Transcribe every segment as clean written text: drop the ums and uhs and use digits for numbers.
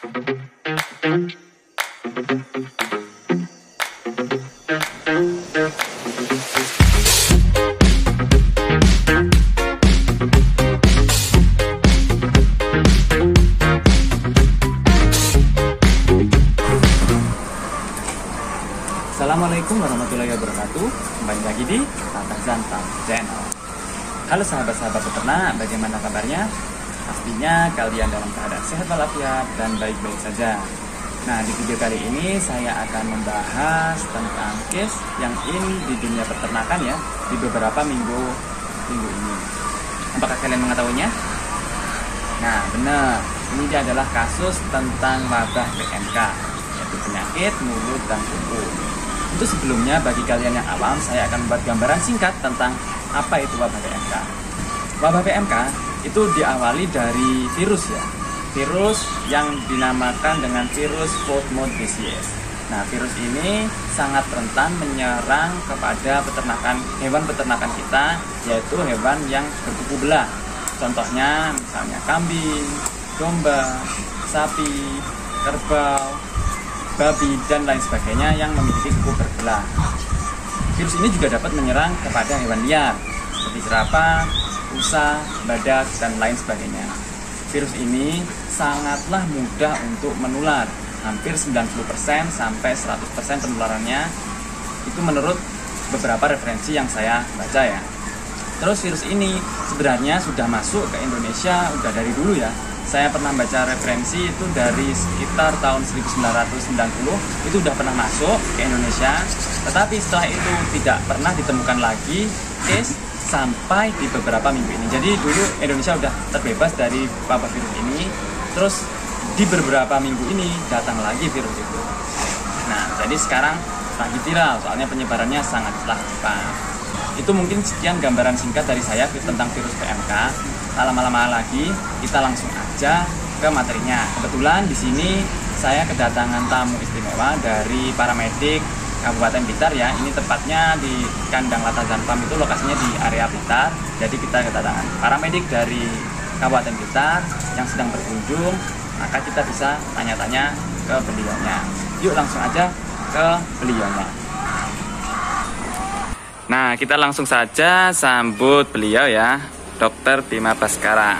Assalamualaikum warahmatullahi wabarakatuh. Kembali lagi di Latah Zanfam Channel. Halo sahabat-sahabat peternak, bagaimana kabarnya? Pastinya kalian dalam keadaan sehat walafiat dan baik-baik saja. Nah, di video kali ini saya akan membahas tentang case yang in di dunia peternakan ya, di beberapa minggu ini. Apakah kalian mengetahuinya? Nah, benar. Ini adalah kasus tentang wabah PMK, yaitu penyakit mulut dan kuku. Untuk sebelumnya, bagi kalian yang awam, saya akan membuat gambaran singkat tentang apa itu wabah PMK. Wabah PMK itu diawali dari virus ya, virus yang dinamakan dengan virus foot mouth disease. Nah, virus ini sangat rentan menyerang kepada hewan peternakan kita, yaitu hewan yang berkuku belah. Contohnya misalnya kambing, domba, sapi, kerbau, babi, dan lain sebagainya yang memiliki kuku berbelah. Virus ini juga dapat menyerang kepada hewan liar seperti jerapah, rusa, badak, dan lain sebagainya. Virus ini sangatlah mudah untuk menular, hampir 90% sampai 100% penularannya, itu menurut beberapa referensi yang saya baca ya. Terus virus ini sebenarnya sudah masuk ke Indonesia udah dari dulu ya. Saya pernah baca referensi itu dari sekitar tahun 1990, itu udah pernah masuk ke Indonesia, tetapi setelah itu tidak pernah ditemukan lagi case sampai di beberapa minggu ini. Jadi dulu Indonesia udah terbebas dari wabah virus ini, terus di beberapa minggu ini datang lagi virus itu. Nah, jadi sekarang lagi viral, soalnya penyebarannya sangatlah cepat. Itu mungkin sekian gambaran singkat dari saya tentang virus PMK. Tak lama-lama lagi, kita langsung aja ke materinya. Kebetulan di sini saya kedatangan tamu istimewa dari paramedik Kabupaten Blitar ya. Ini tepatnya di kandang Latah Zanfam, itu lokasinya di area Blitar. Jadi kita kedatangan paramedik dari Kabupaten Blitar yang sedang berkunjung. Maka kita bisa tanya-tanya ke beliaunya. Yuk langsung aja ke beliaunya. Nah, kita langsung saja sambut beliau ya, Dr. Bima Baskara.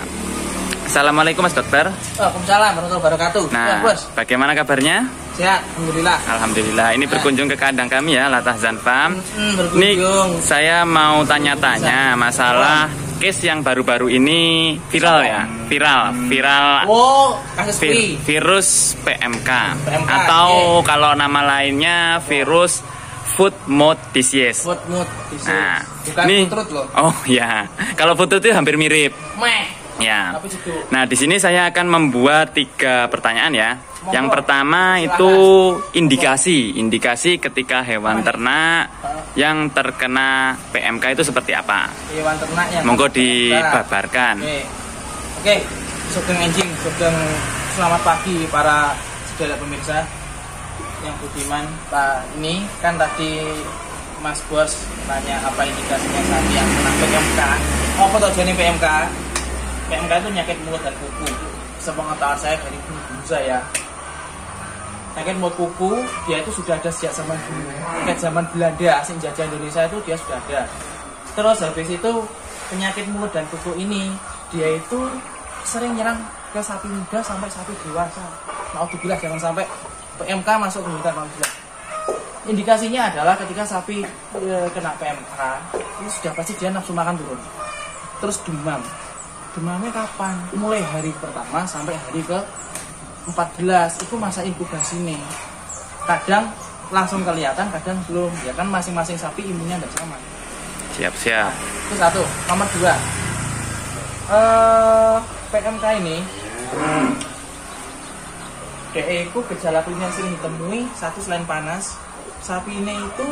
Assalamualaikum Mas Dokter. Waalaikumsalam warahmatullahi wabarakatuh. Nah, bagaimana kabarnya? Sehat, alhamdulillah. Alhamdulillah. Ini berkunjung ke kandang kami ya, Latah Zanfam. Berkunjung. Ini saya mau tanya-tanya masalah case yang baru-baru ini viral ya, viral. Oh, kasus virus PMK atau kalau nama lainnya virus foot mouth disease. Foot mouth disease. Nah, bukan ini, foot loh. Oh ya, kalau foot itu hampir mirip. Ya. Nah, di sini saya akan membuat 3 pertanyaan ya. Yang pertama itu indikasi ketika hewan ternak yang terkena PMK itu seperti apa? Hewan ternak yang monggo dibabarkan. Oke. Sugeng selamat pagi para saudara pemirsa yang budiman. Pak, ini kan tadi Mas Bos tanya apa indikasinya sapi yang kena PMK. Apa tujuannya PMK? PMK itu penyakit mulut dan kuku. Sepengetahuan saya dari guru saya, penyakit mulut kuku dia itu sudah ada sejak zaman dulu. Zaman Belanda asing jajah Indonesia itu dia sudah ada. Terus habis itu penyakit mulut dan kuku ini dia itu sering nyerang ke sapi muda sampai sapi dewasa. Naudzubillah, jangan sampai PMK masuk ke hutan manusia. Indikasinya adalah ketika sapi kena PMK itu sudah pasti dia nafsu makan turun. Terus demam. Demamnya kapan? Mulai hari pertama sampai hari ke-14 itu masa inkubasi nih. Kadang langsung kelihatan, kadang belum. Ya kan masing-masing sapi imunnya tidak sama. Siap. Itu 1. Nomor 2. PMK ini DE itu gejala klinis yang sering ditemui. 1, selain panas, sapi ini itu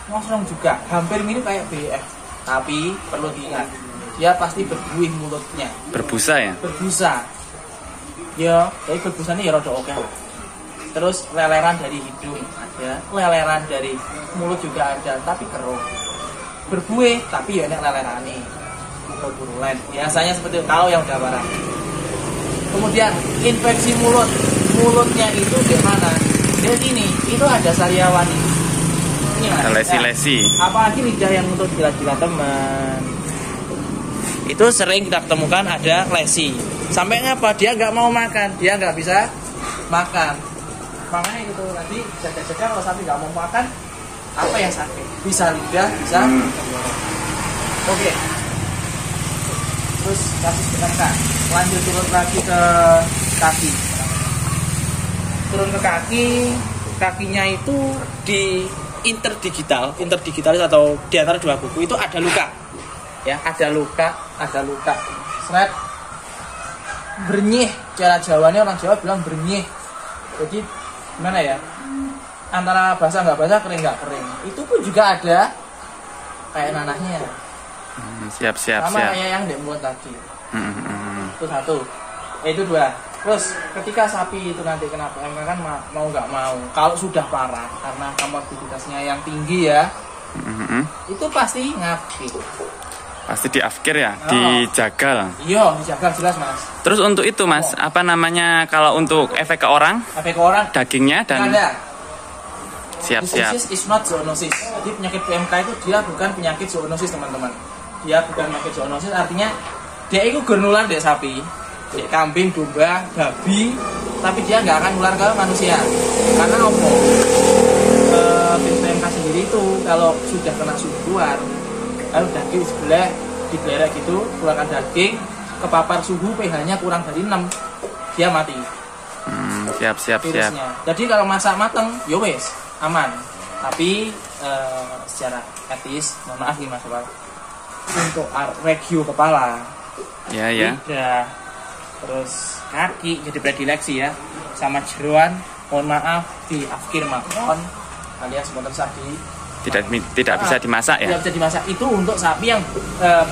ngosrong juga, hampir mirip kayak BF. Tapi perlu diingat, dia pasti berbuih mulutnya. Berbusa ya? Berbusa. Ya, tapi berbusanya ya rada oke. Terus leleran dari hidung ada, leleran dari mulut juga ada, tapi keruh. Berbuih, tapi ya enak lelerane. Atau burulen. Biasanya seperti itu, kalau yang udah parah. Kemudian infeksi mulut. mulutnya itu di mana? Di sini. Itu ada sariawan ini. Ini Mas. Ada lesi-lesi. Nah, apalagi lidah yang untuk jilat-jilat teman. Itu sering kita temukan ada lesi. Sampai ngapa? Dia nggak mau makan, dia nggak bisa makan. Makanya gitu nanti jaga-jaga kalau sapi nggak mau makan, apa yang sakit? Bisa lidah, bisa. Oke. Terus kasih sebentar. Lanjut turun lagi ke kaki. Turun ke kaki, kakinya itu di interdigitalis atau di antara dua kuku itu ada luka. Ya, ada luka. Seret. Bernyih, cara Jawanya orang Jawa bilang bernyih. Jadi gimana ya? Antara basah nggak basah, kering nggak kering. Itu pun juga ada kayak nanahnya. Siap. Sama kayak yang dibuat tadi. Itu satu. Itu dua. Terus ketika sapi itu nanti kena PMK kan mau nggak mau. Kalau sudah parah karena komorbiditasnya yang tinggi ya, itu pasti ngafkir. Pasti diafkir ya, dijagal. Iya, dijagal jelas Mas. Terus untuk itu Mas, apa namanya kalau untuk efek ke orang? Efek ke orang dagingnya dan ada. Siap. Zoonosis is not zoonosis. Jadi penyakit PMK itu dia bukan penyakit zoonosis teman-teman. Dia bukan penyakit zoonosis, artinya dia itu nular dari sapi, dari kambing, domba, babi, tapi dia nggak akan nular ke manusia. Karena apa? PMK sendiri itu kalau sudah kena suhu keluar, lalu daging sebelah digelerek gitu, keluarkan daging, kepapar suhu pH-nya kurang dari 6, dia mati. Siap. Jadi kalau masak mateng, ya wes aman. Tapi secara etis, mohon maaf nih Mas Sobat, untuk regio kepala, lidah, terus kaki jadi predileksi ya, sama jeroan, mohon maaf diafkir makon alias motor sapi tidak bisa dimasak ya. Tidak bisa dimasak itu untuk sapi yang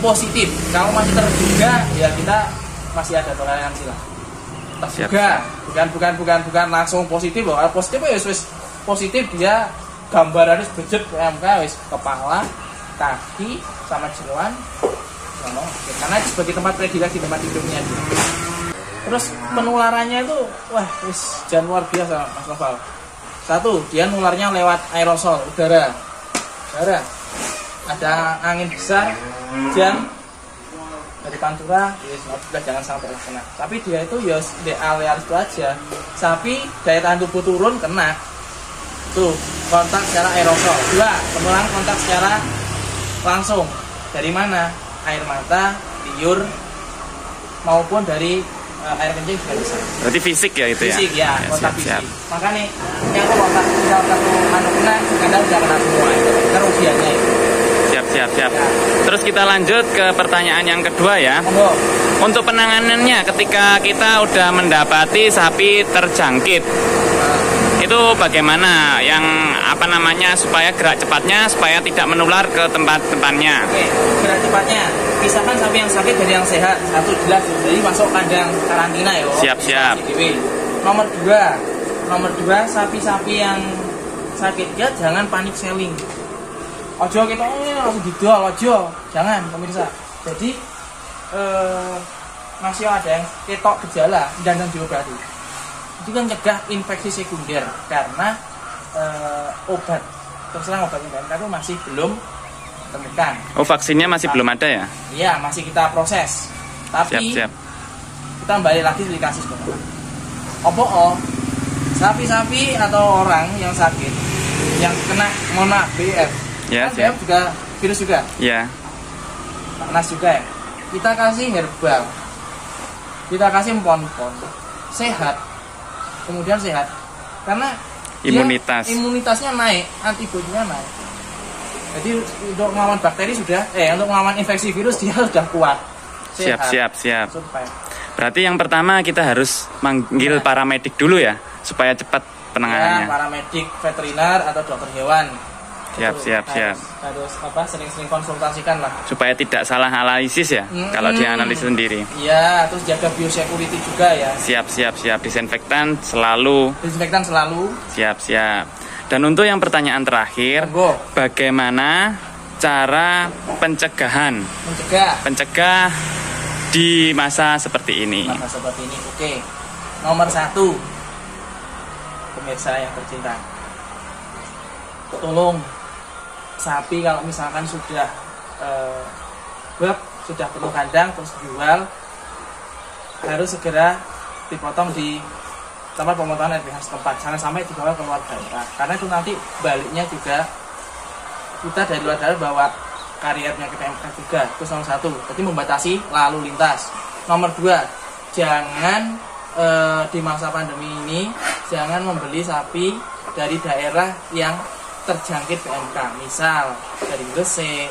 positif. Kalau masih terduga ya kita masih ada toleransi lah. Terduga, bukan langsung positif loh. Kalau positif ya wis positif dia gambarannya budget PMK wis kepala, kaki sama jeroan. Karena sebagai tempat predileksi tempat tidurnya. Terus penularannya itu wah wis jangan luar biasa Mas Noval. Satu, dia nularnya lewat aerosol udara. Ada angin besar, hujan dari pantura, ya jangan sampai kena. Tapi dia itu ya di area itu aja. Sapi daya tahan tubuh turun kena. Tuh kontak secara aerosol. Dua, penularan kontak secara langsung. Dari mana? Air mata, liur, maupun dari air kencing juga bisa. Berarti fisik ya itu fisik, ya? Fisik ya, kontak fisik. Makanya yang kalau satu anu kena, Anda bisa kena semua. Kerugiannya itu. Siap. Terus kita lanjut ke pertanyaan yang kedua ya. Untuk penanganannya ketika kita udah mendapati sapi terjangkit, itu bagaimana yang apa namanya supaya gerak cepatnya supaya tidak menular ke tempat-tempatnya? Oke, gerak cepatnya pisahkan sapi yang sakit dari yang sehat. Satu jelas, jadi masuk kandang karantina ya. Siap. Nomor dua sapi-sapi yang sakit ya jangan panik selling. Ojo kita langsung didol, ojo, jangan pemirsa. Jadi masih ada yang ketok gejala dan diobati. Itu kan cegah infeksi sekunder karena obat obatnya itu masih belum ditemukan. Oh, vaksinnya masih belum ada ya? Iya, masih kita proses. Tapi siap. Kita kembali lagi di kasus sapi-sapi atau orang yang sakit yang kena BF. Ya, kan BF juga virus juga. Ya. Panas juga ya. Kita kasih herbal. Kita kasih empon-empon. Sehat. Kemudian sehat. Karena imunitasnya naik, antibodinya naik. Jadi untuk melawan bakteri untuk melawan infeksi virus dia sudah kuat. Sehat. Siap. Berarti yang pertama kita harus manggil paramedik dulu ya, supaya cepat penanganannya. Ya, paramedik, veteriner atau dokter hewan. Siap. Harus sering-sering konsultasikan lah. Supaya tidak salah analisis ya, kalau dia analisis sendiri. Iya, terus jaga biosecurity juga ya. Siap. Disinfektan selalu. Siap. Dan untuk yang pertanyaan terakhir, bagaimana cara pencegahan? Pencegah di masa seperti ini. Oke. Nomor 1, pemirsa yang tercinta, tolong sapi kalau misalkan sudah sudah penuh kandang terus jual, harus segera dipotong di tempat pemotongan RPH setempat, jangan sampai dibawa keluar daerah, karena itu nanti baliknya juga kita dari luar daerah bawa kariernya ke PMK juga. Itu nomor 1, jadi membatasi lalu lintas. Nomor 2, jangan di masa pandemi ini jangan membeli sapi dari daerah yang terjangkit PMK, misal dari Gresik,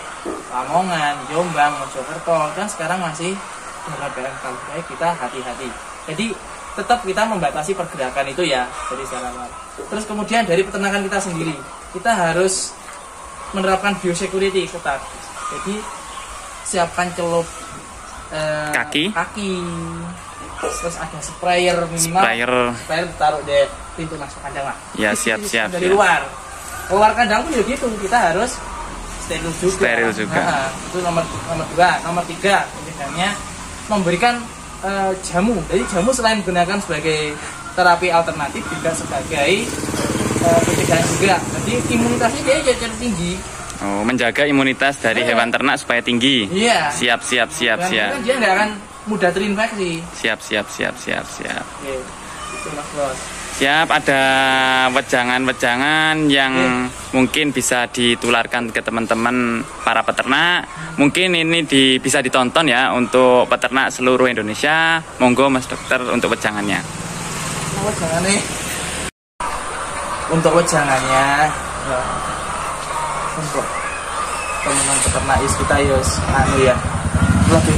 Lamongan, Jombang, Mojokerto, kan sekarang masih dalam PMK. Baik, kita hati-hati. Jadi tetap kita membatasi pergerakan itu ya dari secara luar. Terus kemudian dari peternakan kita sendiri, kita harus menerapkan biosecurity ketat. Jadi siapkan celup kaki, terus ada sprayer minimal. Sprayer taruh di pintu masuk kandang lah. Ya, siap. Dari luar. Keluar kandang pun juga gitu, kita harus steril juga. Nah, itu nomor 2. Nomor 3, pencegahannya memberikan jamu. Jadi jamu selain digunakan sebagai terapi alternatif juga sebagai pencegahan juga. Jadi imunitasnya dia jadi tinggi. Oh, menjaga imunitas dari hewan ternak supaya tinggi. Iya. Siap. Kan dia nggak akan mudah terinfeksi. Siap. Oke, itu Mas Bos. Siap, ada wejangan-wejangan yang mungkin bisa ditularkan ke teman-teman para peternak. Mungkin ini bisa ditonton ya untuk peternak seluruh Indonesia. Monggo Mas Dokter untuk wejangannya. Untuk wejangannya, untuk teman-teman peternak kita ya, lebih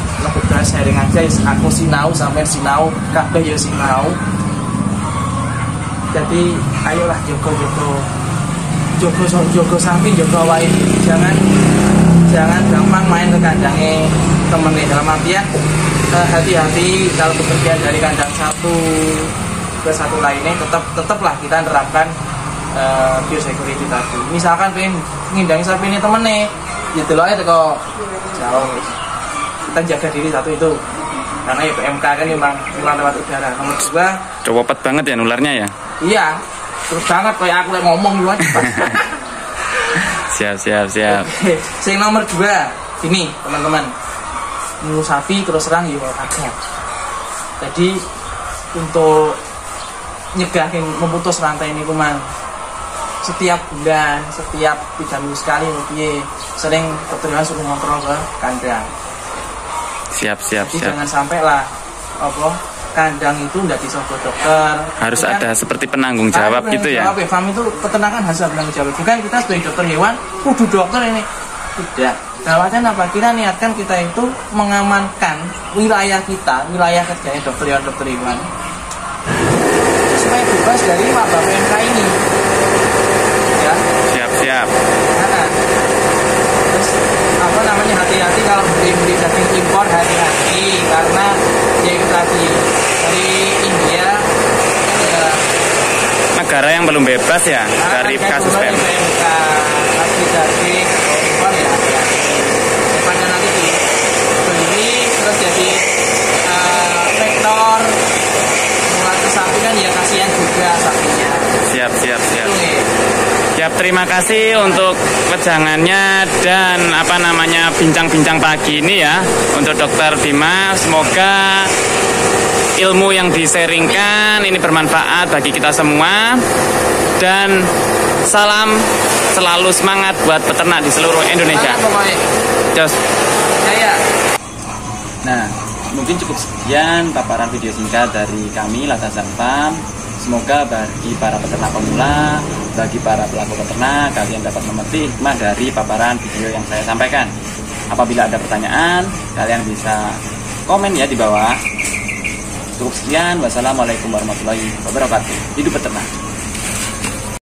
sharing aja. Aku sinau sampai sinau, kabeh ya sinau. Jadi ayolah jogo sapi, jogo awake. Jangan gampang main ke kandangnya temennya. Dalam artian hati-hati kalau bepergian dari kandang satu ke satu lainnya, tetaplah kita menerapkan biosecurity tadi. Misalkan pengen ngindangi sapi ini temennya, ya delok aja kok jauh. Kita jaga diri satu itu. Karena ya PMK kan memang lewat udara. Nomor 2, cepet banget ya nularnya ya. Iya, terus banget kayak aku yang ngomong gitu. Siap. Yang nomor 2, ini teman-teman, mulu sapi terus terang ya agak. Jadi untuk nyegahin memutus rantai ini kuman, setiap bulan, setiap 3 minggu sekali, sering petugas suruh ngontrol ke kandang. Siap. Jangan sampai lah kandang itu tidak disogok dokter. Harus ada seperti penanggung jawab gitu ya. Kami itu peternakan harus ada penanggung jawab. Bukan kita sebagai dokter hewan, kudu dokter ini. Tidak. Dalamnya apa? Kita niatkan kita itu mengamankan wilayah kita, wilayah kerjanya dokter hewan, supaya bebas dari wabah PMK ini. Ya. Siap. Nah, terus hati-hati kalau beli daging impor, hati-hati karena ya itu tadi dari India ya, negara yang belum bebas ya dari kasus PMK. Tapi daging impor ya hati-hati. Daripada nanti dibeli terus jadi vektor menular ke sapi kan ya kasihan juga sapinya. Siap. Siap, terima kasih untuk wejangannya dan bincang-bincang pagi ini ya untuk Dokter Bima. Semoga ilmu yang diseringkan ini bermanfaat bagi kita semua dan salam selalu semangat buat peternak di seluruh Indonesia. Jos. Nah, mungkin cukup sekian paparan video singkat dari kami Latasan Farm. Semoga bagi para peternak pemula, bagi para pelaku peternak, kalian dapat memetik hikmah dari paparan video yang saya sampaikan. Apabila ada pertanyaan, kalian bisa komen ya di bawah. Cukup sekian. Wassalamualaikum warahmatullahi wabarakatuh. Hidup peternak.